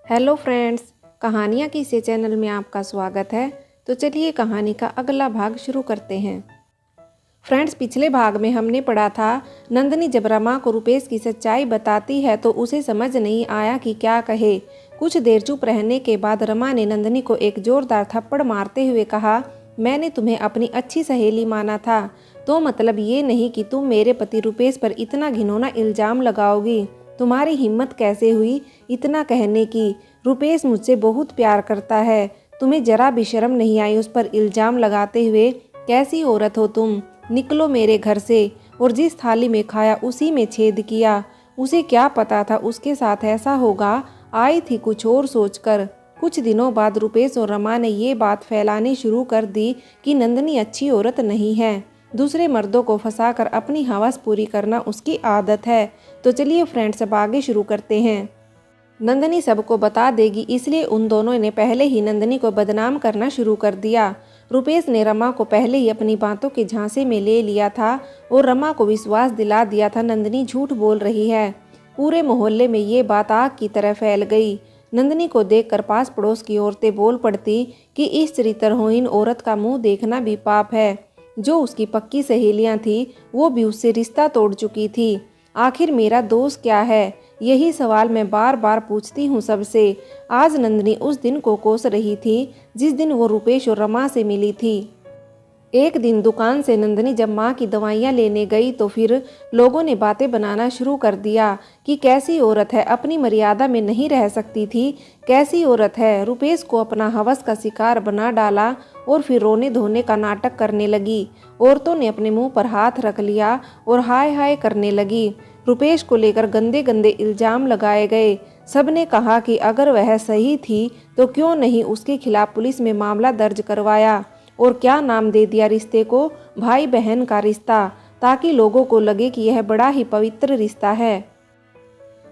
Hello friends, कहानियाँ की इस चैनल में आपका स्वागत है। तो चलिए कहानी का अगला भाग शुरू करते हैं। फ्रेंड्स, पिछले भाग में हमने पढ़ा था नंदिनी जब रमा को रुपेश की सच्चाई बताती है तो उसे समझ नहीं आया कि क्या कहे। कुछ देर चुप रहने के बाद रमा ने नंदिनी को एक जोरदार थप्पड़ मारते हुए कहा, मैंने तुम्हें अपनी अच्छी सहेली माना था, तो मतलब ये नहीं कि तुम मेरे पति रुपेश पर इतना घिनौना इल्ज़ाम लगाओगी। तुम्हारी हिम्मत कैसे हुई इतना कहने की? रुपेश मुझसे बहुत प्यार करता है, तुम्हें जरा भी शर्म नहीं आई उस पर इल्ज़ाम लगाते हुए? कैसी औरत हो तुम? निकलो मेरे घर से। और जिस थाली में खाया उसी में छेद किया। उसे क्या पता था उसके साथ ऐसा होगा। आई थी कुछ और सोचकर। कुछ दिनों बाद रुपेश और रमा ने ये बात फैलानी शुरू कर दी कि नंदिनी अच्छी औरत नहीं है, दूसरे मर्दों को फंसाकर अपनी हवस पूरी करना उसकी आदत है। तो चलिए फ्रेंड्स, अब आगे शुरू करते हैं। नंदिनी सबको बता देगी, इसलिए उन दोनों ने पहले ही नंदिनी को बदनाम करना शुरू कर दिया। रुपेश ने रमा को पहले ही अपनी बातों के झांसे में ले लिया था और रमा को विश्वास दिला दिया था नंदिनी झूठ बोल रही है। पूरे मोहल्ले में ये बात आग की तरह फैल गई। नंदिनी को देखकर पास पड़ोस की औरतें बोल पड़ती कि इस चरित्रहीन औरत का मुंह देखना भी पाप है। जो उसकी पक्की सहेलियां थी वो भी उससे रिश्ता तोड़ चुकी थी। आखिर मेरा दोष क्या है? यही सवाल मैं बार बार पूछती हूँ सबसे। आज नंदिनी उस दिन को कोस रही थी जिस दिन वो रुपेश और रमा से मिली थी। एक दिन दुकान से नंदिनी जब माँ की दवाइयाँ लेने गई तो फिर लोगों ने बातें बनाना शुरू कर दिया कि कैसी औरत है, अपनी मर्यादा में नहीं रह सकती थी। कैसी औरत है, रुपेश को अपना हवस का शिकार बना डाला। और फिर रोने धोने का नाटक करने लगी। औरतों ने अपने मुंह पर हाथ रख लिया और हाय हाय करने लगी। रुपेश को लेकर गंदे गंदे इल्जाम लगाए गए। सबने कहा कि अगर वह सही थी तो क्यों नहीं उसके खिलाफ पुलिस में मामला दर्ज करवाया। और क्या नाम दे दिया रिश्ते को, भाई बहन का रिश्ता, ताकि लोगों को लगे कि यह बड़ा ही पवित्र रिश्ता है।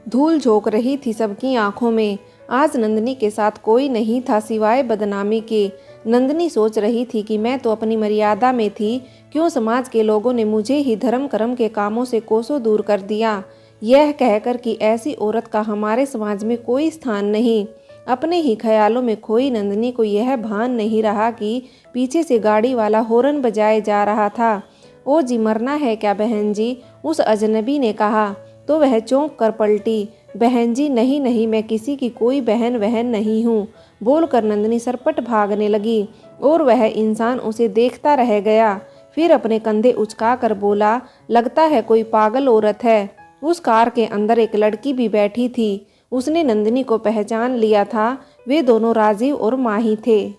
धूल झोंक रही थी सबकी आंखों में। आज नंदिनी के साथ कोई नहीं था सिवाय बदनामी के। नंदिनी सोच रही थी कि मैं तो अपनी मर्यादा में थी, क्यों समाज के लोगों ने मुझे ही धर्म कर्म के कामों से कोसों दूर कर दिया। यह कहकर कि ऐसी औरत का हमारे समाज में कोई स्थान नहीं। अपने ही ख्यालों में खोई नंदिनी को यह भान नहीं रहा कि पीछे से गाड़ी वाला हॉर्न बजाए जा रहा था। ओ जी, मरना है क्या बहन जी? उस अजनबी ने कहा तो वह चौंक कर पलटी। बहन जी, नहीं नहीं, मैं किसी की कोई बहन वहन नहीं हूँ, बोलकर नंदिनी सरपट भागने लगी और वह इंसान उसे देखता रह गया। फिर अपने कंधे उचका कर बोला, लगता है कोई पागल औरत है। उस कार के अंदर एक लड़की भी बैठी थी। उसने नंदिनी को पहचान लिया था। वे दोनों राजीव और माही थे,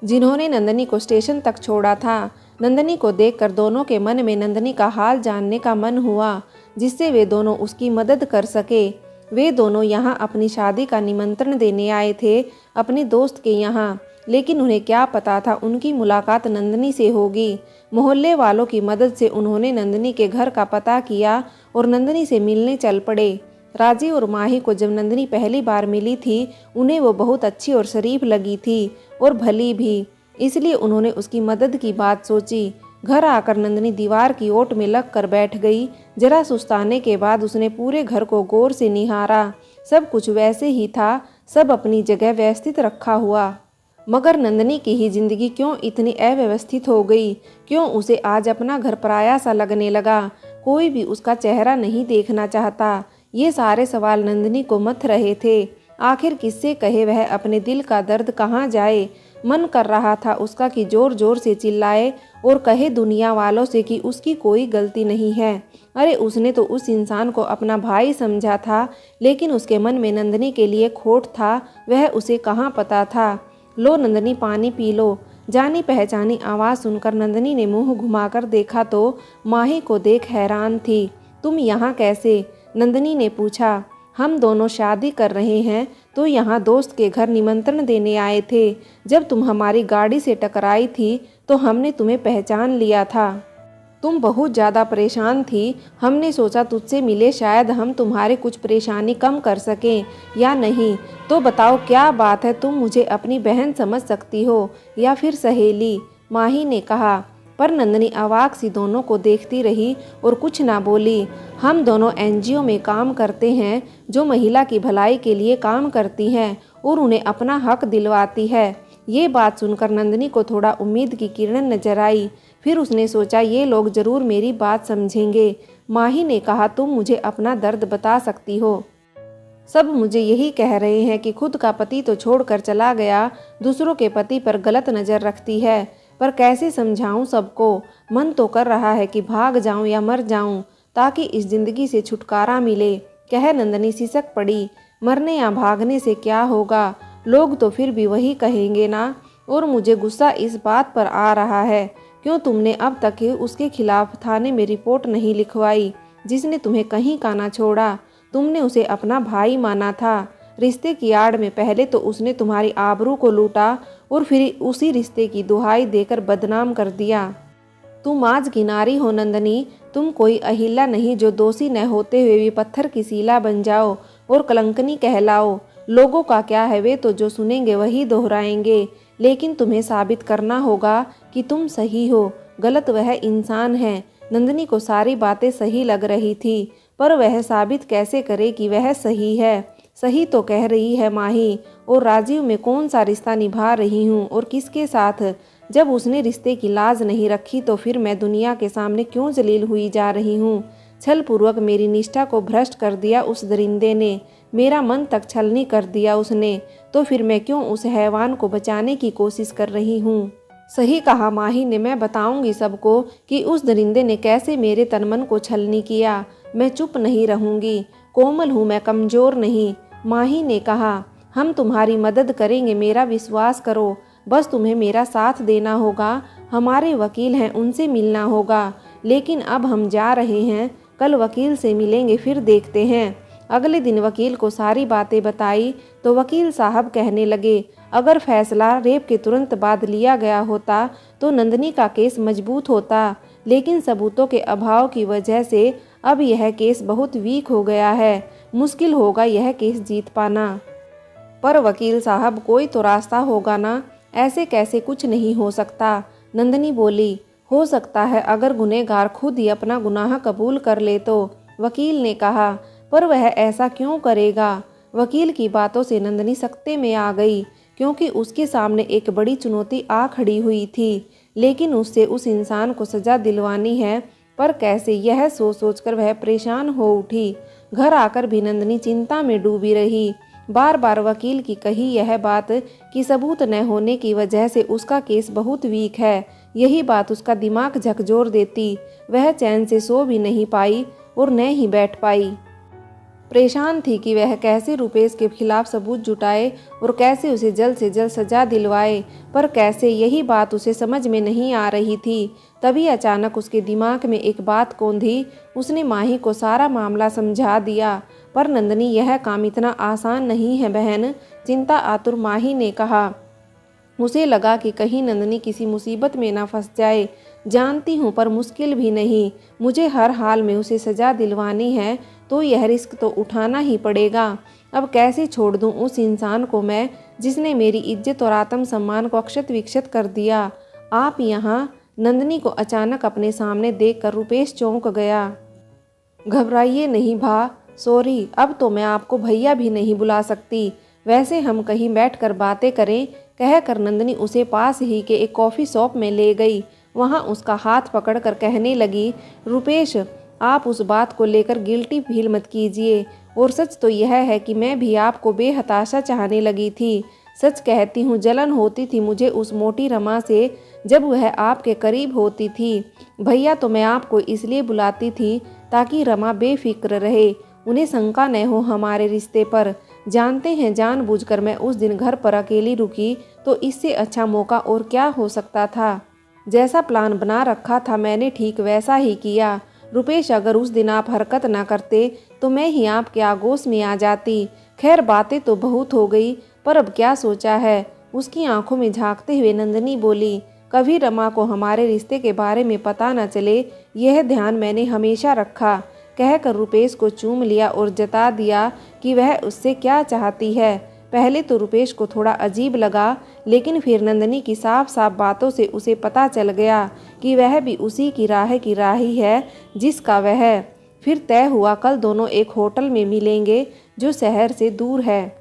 जिन्होंने नंदिनी को स्टेशन तक छोड़ा था। नंदिनी को देखकर दोनों के मन में नंदिनी का हाल जानने का मन हुआ, जिससे वे दोनों उसकी मदद कर सके। वे दोनों यहाँ अपनी शादी का निमंत्रण देने आए थे, अपने दोस्त के यहाँ। लेकिन उन्हें क्या पता था उनकी मुलाकात नंदिनी से होगी। मोहल्ले वालों की मदद से उन्होंने नंदिनी के घर का पता किया और नंदिनी से मिलने चल पड़े। राजीव और माही को जब नंदिनी पहली बार मिली थी, उन्हें वो बहुत अच्छी और शरीफ लगी थी और भली भी, इसलिए उन्होंने उसकी मदद की बात सोची। घर आकर नंदिनी दीवार की ओट में लग कर बैठ गई। जरा सुस्ताने के बाद उसने पूरे घर को गौर से निहारा। सब कुछ वैसे ही था, सब अपनी जगह व्यवस्थित रखा हुआ। मगर नंदिनी की ही जिंदगी क्यों इतनी अव्यवस्थित हो गई? क्यों उसे आज अपना घर पराया सा लगने लगा? कोई भी उसका चेहरा नहीं देखना चाहता। ये सारे सवाल नंदिनी को मथ रहे थे। आखिर किससे कहे वह अपने दिल का दर्द, कहाँ जाए? मन कर रहा था उसका कि जोर जोर से चिल्लाए और कहे दुनिया वालों से कि उसकी कोई गलती नहीं है। अरे उसने तो उस इंसान को अपना भाई समझा था, लेकिन उसके मन में नंदिनी के लिए खोट था, वह उसे कहाँ पता था। लो नंदिनी, पानी पी लो। जानी पहचानी आवाज़ सुनकर नंदिनी ने मुंह घुमाकर देखा तो माही को देख हैरान थी। तुम यहाँ कैसे? नंदिनी ने पूछा। हम दोनों शादी कर रहे हैं तो यहाँ दोस्त के घर निमंत्रण देने आए थे। जब तुम हमारी गाड़ी से टकराई थी तो हमने तुम्हें पहचान लिया था। तुम बहुत ज़्यादा परेशान थी। हमने सोचा तुझसे मिले, शायद हम तुम्हारी कुछ परेशानी कम कर सकें या नहीं। तो बताओ क्या बात है? तुम मुझे अपनी बहन समझ सकती हो या फिर सहेली? माही ने कहा। पर नंदनी अवाक सी दोनों को देखती रही और कुछ ना बोली। हम दोनों एनजीओ में काम करते हैं जो महिला की भलाई के लिए काम करती हैं और उन्हें अपना हक दिलवाती है। ये बात सुनकर नंदनी को थोड़ा उम्मीद की किरण नजर आई। फिर उसने सोचा ये लोग जरूर मेरी बात समझेंगे। माही ने कहा, तुम मुझे अपना दर्द बता सकती हो। सब मुझे यही कह रहे हैं कि खुद का पति तो छोड़कर चला गया, दूसरों के पति पर गलत नज़र रखती है, पर कैसे समझाऊं सबको। मन तो कर रहा है कि भाग जाऊं या मर जाऊं ताकि इस जिंदगी से छुटकारा मिले। कह नंदनी सिसक पड़ी, मरने या भागने से क्या होगा, लोग तो फिर भी वही कहेंगे ना। और मुझे गुस्सा इस बात पर आ रहा है, क्यों तुमने अब तक उसके खिलाफ थाने में रिपोर्ट नहीं लिखवाई जिसने तुम्हें कहीं का ना छोड़ा। तुमने उसे अपना भाई माना था। रिश्ते की आड़ में पहले तो उसने तुम्हारी आबरू को लूटा और फिर उसी रिश्ते की दुहाई देकर बदनाम कर दिया। तुम आज की नारी हो नंदनी, तुम कोई अहिल्या नहीं जो दोषी न होते हुए भी पत्थर की सीला बन जाओ और कलंकनी कहलाओ। लोगों का क्या है, वे तो जो सुनेंगे वही दोहराएंगे, लेकिन तुम्हें साबित करना होगा कि तुम सही हो, गलत वह इंसान है। नंदनी को सारी बातें सही लग रही थी, पर वह साबित कैसे करे कि वह सही है। सही तो कह रही है माही, और राजीव में कौन सा रिश्ता निभा रही हूँ और किसके साथ। जब उसने रिश्ते की लाज नहीं रखी तो फिर मैं दुनिया के सामने क्यों जलील हुई जा रही हूँ। छल पूर्वक मेरी निष्ठा को भ्रष्ट कर दिया उस दरिंदे ने, मेरा मन तक छलनी कर दिया उसने, तो फिर मैं क्यों उस हैवान को बचाने की कोशिश कर रही हूँ। सही कहा माही ने, मैं बताऊंगी सबको कि उस दरिंदे ने कैसे मेरे तनमन को छलनी किया। मैं चुप नहीं रहूंगी, कोमल हूँ मैं, कमजोर नहीं। माही ने कहा, हम तुम्हारी मदद करेंगे, मेरा विश्वास करो, बस तुम्हें मेरा साथ देना होगा। हमारे वकील हैं, उनसे मिलना होगा। लेकिन अब हम जा रहे हैं, कल वकील से मिलेंगे, फिर देखते हैं। अगले दिन वकील को सारी बातें बताई तो वकील साहब कहने लगे, अगर फैसला रेप के तुरंत बाद लिया गया होता तो नंदनी का केस मजबूत होता, लेकिन सबूतों के अभाव की वजह से अब यह केस बहुत वीक हो गया है। मुश्किल होगा यह केस जीत पाना। पर वकील साहब, कोई तो रास्ता होगा ना, ऐसे कैसे कुछ नहीं हो सकता। नंदनी बोली, हो सकता है अगर गुनहगार खुद ही अपना गुनाह कबूल कर ले तो। वकील ने कहा, पर वह ऐसा क्यों करेगा। वकील की बातों से नंदनी सकते में आ गई, क्योंकि उसके सामने एक बड़ी चुनौती आ खड़ी हुई थी। लेकिन उससे उस इंसान को सजा दिलवानी है, पर कैसे, यह सोच सोचकर वह परेशान हो उठी। घर आकर भी नंदनी चिंता में डूबी रही। बार बार वकील की कही यह बात कि सबूत न होने की वजह से उसका केस बहुत वीक है, यही बात उसका दिमाग झकझोर देती। वह चैन से सो भी नहीं पाई और न ही बैठ पाई। परेशान थी कि वह कैसे रुपेश के खिलाफ सबूत जुटाए और कैसे उसे जल्द से जल्द सजा दिलवाए, पर कैसे, यही बात उसे समझ में नहीं आ रही थी। तभी अचानक उसके दिमाग में एक बात कौंधी। उसने माही को सारा मामला समझा दिया। पर नंदनी, यह काम इतना आसान नहीं है बहन, चिंता आतुर माही ने कहा। उसे लगा कि कहीं नंदनी किसी मुसीबत में ना फंस जाए। जानती हूँ, पर मुश्किल भी नहीं। मुझे हर हाल में उसे सजा दिलवानी है, तो यह रिस्क तो उठाना ही पड़ेगा। अब कैसे छोड़ दूँ उस इंसान को मैं, जिसने मेरी इज्जत और आत्मसम्मान को अक्षत विक्षत कर दिया। आप यहाँ। नंदनी को अचानक अपने सामने देखकर रुपेश चौंक गया। घबराइए नहीं भा, सॉरी, अब तो मैं आपको भैया भी नहीं बुला सकती। वैसे हम कहीं बैठकर बातें करें, कहकर नंदनी उसे पास ही के एक कॉफ़ी शॉप में ले गई। वहाँ उसका हाथ पकड़कर कहने लगी, रुपेश, आप उस बात को लेकर गिल्टी फील मत कीजिए, और सच तो यह है कि मैं भी आपको बेहताशा चाहने लगी थी। सच कहती हूँ, जलन होती थी मुझे उस मोटी रमा से जब वह आपके करीब होती थी। भैया तो मैं आपको इसलिए बुलाती थी ताकि रमा बेफिक्र रहे, उन्हें शंका न हो हमारे रिश्ते पर। जानते हैं, जानबूझकर मैं उस दिन घर पर अकेली रुकी, तो इससे अच्छा मौका और क्या हो सकता था। जैसा प्लान बना रखा था मैंने ठीक वैसा ही किया। रुपेश, अगर उस दिन आप हरकत ना करते तो मैं ही आपके आगोश में आ जाती। खैर, बातें तो बहुत हो गई, पर अब क्या सोचा है। उसकी आंखों में झांकते हुए नंदनी बोली, कभी रमा को हमारे रिश्ते के बारे में पता न चले, यह ध्यान मैंने हमेशा रखा। कहकर रुपेश को चूम लिया और जता दिया कि वह उससे क्या चाहती है। पहले तो रुपेश को थोड़ा अजीब लगा, लेकिन फिर नंदनी की साफ साफ बातों से उसे पता चल गया कि वह भी उसी की राही है जिसका वह। फिर तय हुआ कल दोनों एक होटल में मिलेंगे जो शहर से दूर है।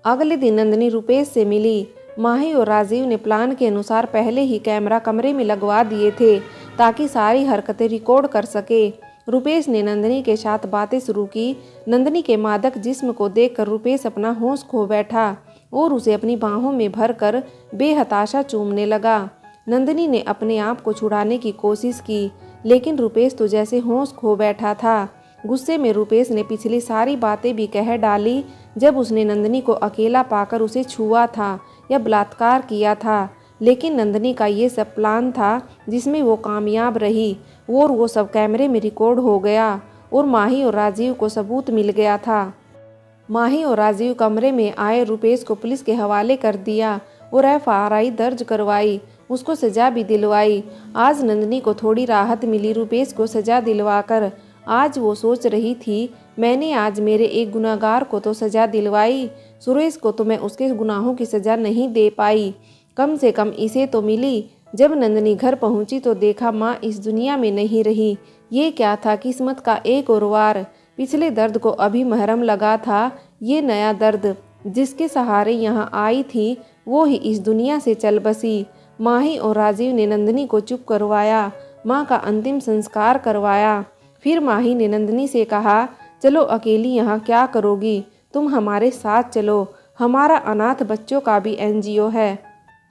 अगले दिन नंदनी रुपेश से मिली। माही और राजीव ने प्लान के अनुसार पहले ही कैमरा कमरे में लगवा दिए थे ताकि सारी हरकतें रिकॉर्ड कर सके। रुपेश ने नंदनी के साथ बातें शुरू की। नंदनी के मादक जिस्म को देखकर रुपेश अपना होश खो बैठा और उसे अपनी बाहों में भरकर बेहताशा चूमने लगा। नंदनी ने अपने आप को छुड़ाने की कोशिश की, लेकिन रुपेश तो जैसे होश खो बैठा था। गुस्से में रुपेश ने पिछली सारी बातें भी कह डाली जब उसने नंदनी को अकेला पाकर उसे छुआ था या बलात्कार किया था। लेकिन नंदनी का ये सब प्लान था जिसमें वो कामयाब रही और वो सब कैमरे में रिकॉर्ड हो गया और माही और राजीव को सबूत मिल गया था। माही और राजीव कमरे में आए रुपेश को पुलिस के हवाले कर दिया और FRI दर्ज करवाई, उसको सजा भी दिलवाई। आज नंदनी को थोड़ी राहत मिली रुपेश को सजा दिलवाकर। आज वो सोच रही थी, मैंने आज मेरे एक गुनहगार को तो सजा दिलवाई, सुरेश को तो मैं उसके गुनाहों की सजा नहीं दे पाई, कम से कम इसे तो मिली। जब नंदनी घर पहुंची तो देखा माँ इस दुनिया में नहीं रही। ये क्या था, किस्मत का एक और वार। पिछले दर्द को अभी महरम लगा था, ये नया दर्द जिसके सहारे यहाँ आई थी वो ही इस दुनिया से चल बसी। माही और राजीव ने नंदनी को चुप करवाया, माँ का अंतिम संस्कार करवाया। फिर माही ने नंदनी से कहा, चलो अकेली यहाँ क्या करोगी, तुम हमारे साथ चलो, हमारा अनाथ बच्चों का भी NGO है,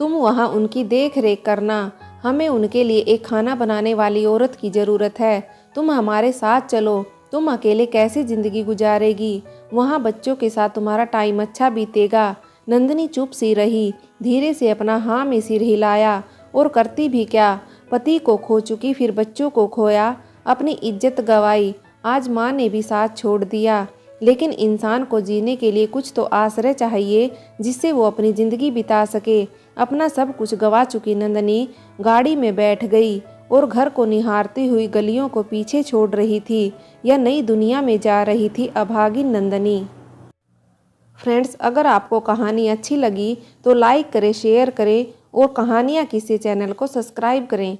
तुम वहाँ उनकी देख रेख करना, हमें उनके लिए एक खाना बनाने वाली औरत की ज़रूरत है, तुम हमारे साथ चलो, तुम अकेले कैसे ज़िंदगी गुजारेगी, वहाँ बच्चों के साथ तुम्हारा टाइम अच्छा बीतेगा। नंदनी चुप सी रही, धीरे से अपना हाँ में सिर हिलाया। और करती भी क्या, पति को खो चुकी, फिर बच्चों को खोया, अपनी इज्जत गंवाई, आज माँ ने भी साथ छोड़ दिया। लेकिन इंसान को जीने के लिए कुछ तो आश्रय चाहिए जिससे वो अपनी ज़िंदगी बिता सके। अपना सब कुछ गंवा चुकी नंदनी गाड़ी में बैठ गई और घर को निहारती हुई गलियों को पीछे छोड़ रही थी या नई दुनिया में जा रही थी अभागिन नंदनी। फ्रेंड्स, अगर आपको कहानी अच्छी लगी तो लाइक करें, शेयर करें और कहानियाँ किस्से चैनल को सब्सक्राइब करें।